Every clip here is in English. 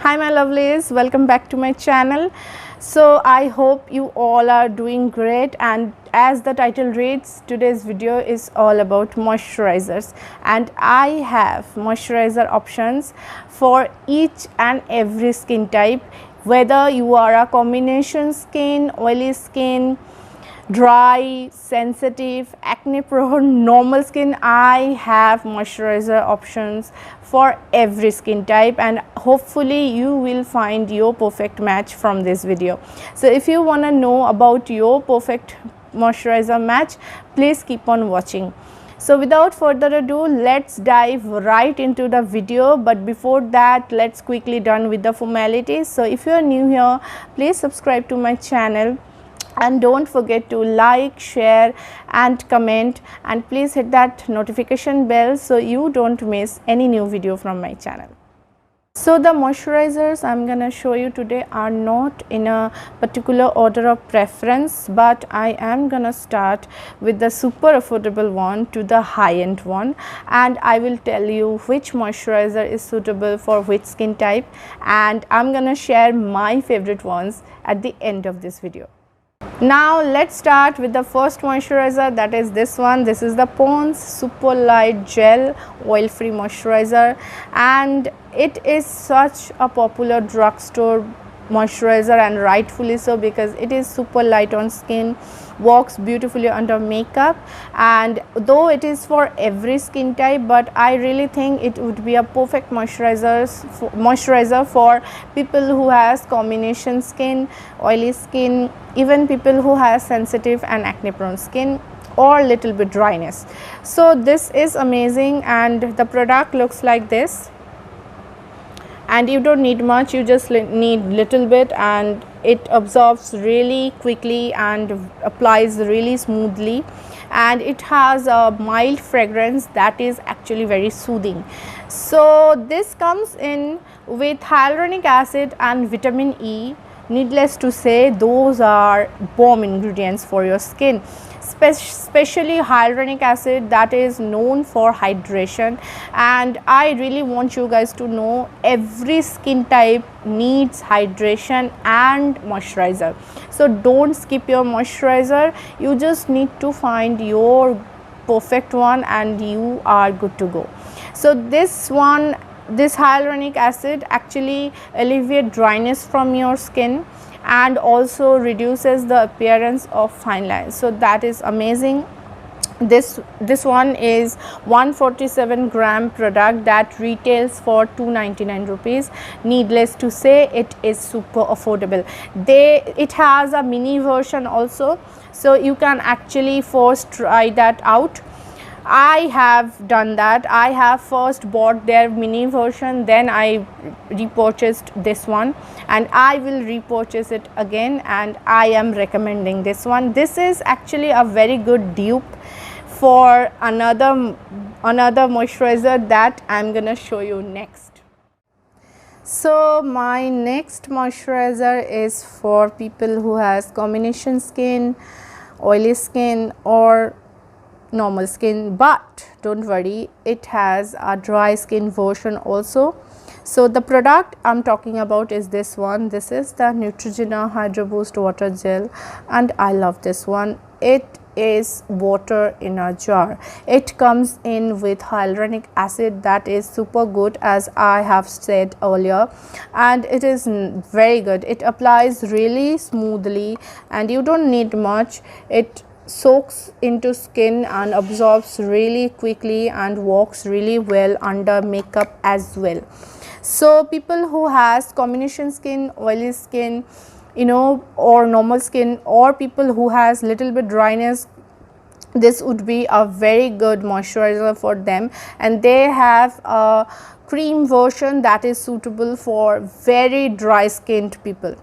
Hi my lovelies, welcome back to my channel. So I hope you all are doing great, and as the title reads, today's video is all about moisturizers, and I have moisturizer options for each and every skin type, whether you are a combination skin, oily skin, dry, sensitive, acne prone, normal skin. I have moisturizer options for every skin type, and hopefully you will find your perfect match from this video. So if you want to know about your perfect moisturizer match, please keep on watching. So without further ado, let's dive right into the video, but before that, let's quickly done with the formalities. So if you are new here, please subscribe to my channel and don't forget to like, share and comment, and please hit that notification bell so you don't miss any new video from my channel. So the moisturizers I'm gonna show you today are not in a particular order of preference, but I am gonna start with the super affordable one to the high-end one, and I will tell you which moisturizer is suitable for which skin type, and I'm gonna share my favorite ones at the end of this video. Now let's start with the first moisturizer, that is this one. This is the Pond's Super Light Gel Oil Free Moisturizer, and it is such a popular drugstore moisturizer, and rightfully so, because it is super light on skin, works beautifully under makeup, and though it is for every skin type, but I really think it would be a perfect moisturizer for people who has combination skin, oily skin, even people who has sensitive and acne prone skin or little bit dryness. So this is amazing, and the product looks like this, and you don't need much, you just need little bit, and it absorbs really quickly and applies really smoothly, and it has a mild fragrance that is actually very soothing. So this comes in with hyaluronic acid and vitamin E. Needless to say, those are bomb ingredients for your skin, especially hyaluronic acid, that is known for hydration, and I really want you guys to know every skin type needs hydration and moisturizer. So don't skip your moisturizer, you just need to find your perfect one and you are good to go. So this hyaluronic acid actually alleviates dryness from your skin and also reduces the appearance of fine lines. So that is amazing. This one is 147 gram product that retails for 299 rupees. Needless to say, it is super affordable. It has a mini version also, so you can actually first try that out. I have done that. I have first bought their mini version, then I repurchased this one, and I will repurchase it again, and I am recommending this one. This is actually a very good dupe for another moisturizer that I'm gonna show you next. So my next moisturizer is for people who has combination skin, oily skin or normal skin, but don't worry, it has a dry skin version also. So the product I'm talking about is this one. This is the Neutrogena Hydro Boost Water Gel, and I love this one. It is water in a jar. It comes in with hyaluronic acid that is super good, as I have said earlier, and it is very good. It applies really smoothly and you don't need much. It soaks into skin and absorbs really quickly and works really well under makeup as well. So people who has combination skin, oily skin, or normal skin, or people who has little bit dryness, this would be a very good moisturizer for them, and they have a cream version that is suitable for very dry skinned people.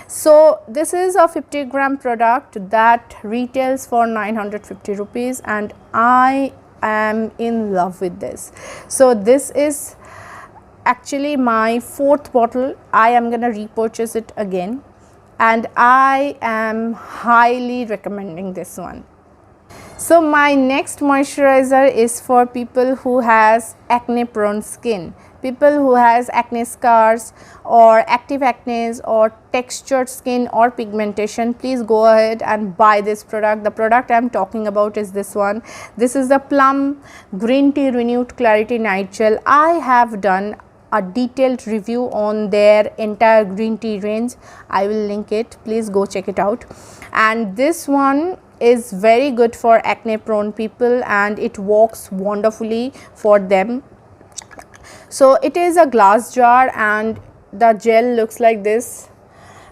So this is a 50 gram product that retails for 950 rupees, and I am in love with this. So this is actually my fourth bottle. I am gonna repurchase it again, and I am highly recommending this one. So my next moisturizer is for people who has acne prone skin, people who has acne scars or active acne or textured skin or pigmentation. Please go ahead and buy this product. The product I am talking about is this one. This is the Plum Green Tea Renewed Clarity Night Gel. I have done a detailed review on their entire green tea range. I will link it, please go check it out. And this one is very good for acne prone people and it works wonderfully for them. So it is a glass jar and the gel looks like this,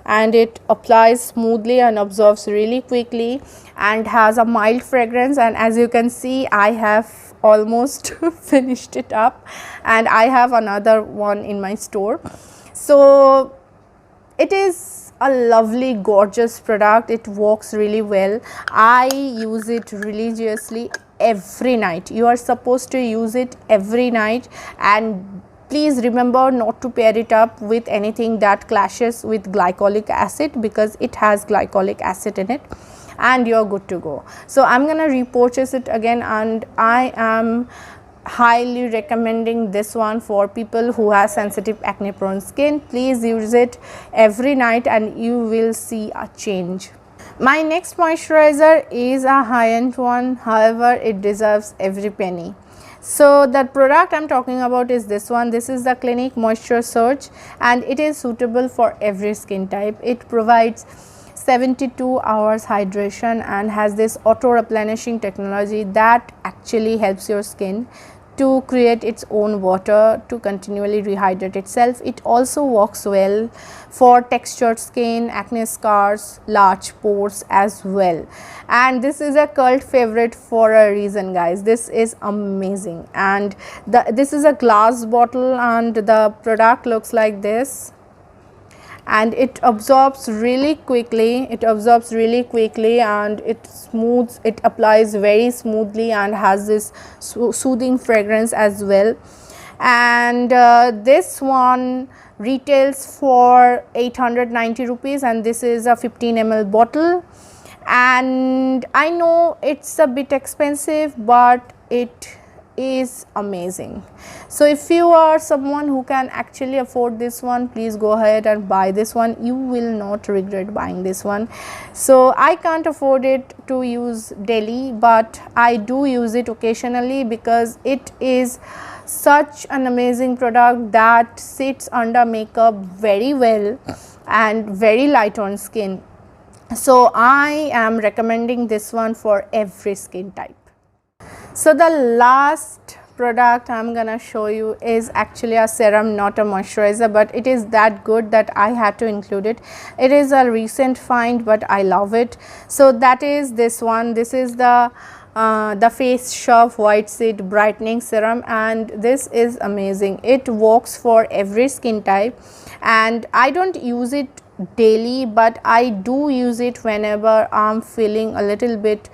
and it applies smoothly and absorbs really quickly and has a mild fragrance. And as you can see, I have almost finished it up and I have another one in my store. So it is a lovely gorgeous product. It works really well. I use it religiously every night. You are supposed to use it every night, and please remember not to pair it up with anything that clashes with glycolic acid, because it has glycolic acid in it, and you're good to go. So I'm gonna repurchase it again, and I am highly recommending this one for people who have sensitive acne prone skin. Please use it every night and you will see a change. My next moisturizer is a high-end one, however it deserves every penny. So the product I'm talking about is this one. This is the Clinique Moisture Surge and it is suitable for every skin type. It provides 72 hours hydration and has this auto replenishing technology that actually helps your skin to create its own water to continually rehydrate itself. It also works well for textured skin, acne scars, large pores as well. And this is a cult favorite for a reason, guys. This is amazing. And this is a glass bottle and the product looks like this. And it absorbs really quickly, and it smooths, it applies very smoothly and has this soothing fragrance as well. And this one retails for 890 rupees and this is a 15 ml bottle, and I know it's a bit expensive but it is amazing. So if you are someone who can actually afford this one, please go ahead and buy this one. You will not regret buying this one. So I can't afford it to use daily, but I do use it occasionally because it is such an amazing product that sits under makeup very well and very light on skin. So I am recommending this one for every skin type. So the last product I'm gonna show you is actually a serum, not a moisturizer, but it is that good that I had to include it. It is a recent find but I love it. So that is this one. This is the Face Shop White Seed Brightening Serum, and this is amazing. It works for every skin type and I don't use it daily, but I do use it whenever I'm feeling a little bit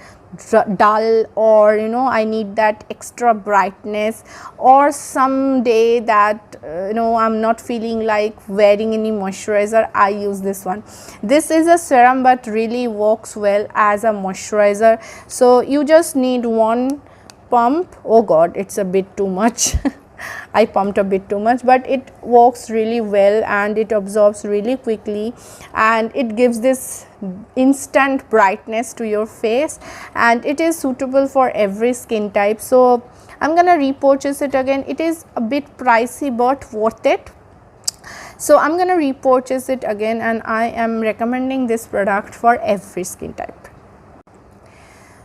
dull, or you know, I need that extra brightness, or some day that you know, I'm not feeling like wearing any moisturizer. I use this one. This is a serum but really works well as a moisturizer. So you just need one pump. Oh god, it's a bit too much. I pumped a bit too much, but it works really well and it absorbs really quickly and it gives this instant brightness to your face, and it is suitable for every skin type. So I'm gonna repurchase it again. It is a bit pricey but worth it. So I'm gonna repurchase it again and I am recommending this product for every skin type.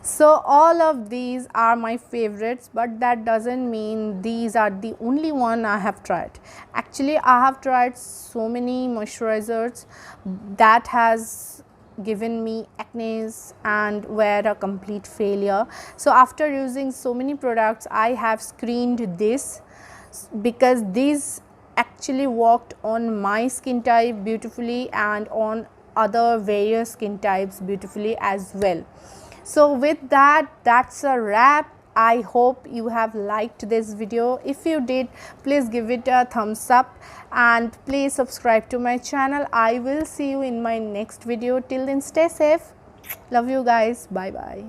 So all of these are my favorites, but that doesn't mean these are the only one I have tried. Actually, I have tried so many moisturizers that has given me acne and were a complete failure. So after using so many products, I have screened this because these actually worked on my skin type beautifully and on other various skin types beautifully as well. So with that, that's a wrap. I hope you have liked this video. If you did, please give it a thumbs up and please subscribe to my channel. I will see you in my next video. Till then, stay safe. Love you guys. Bye bye.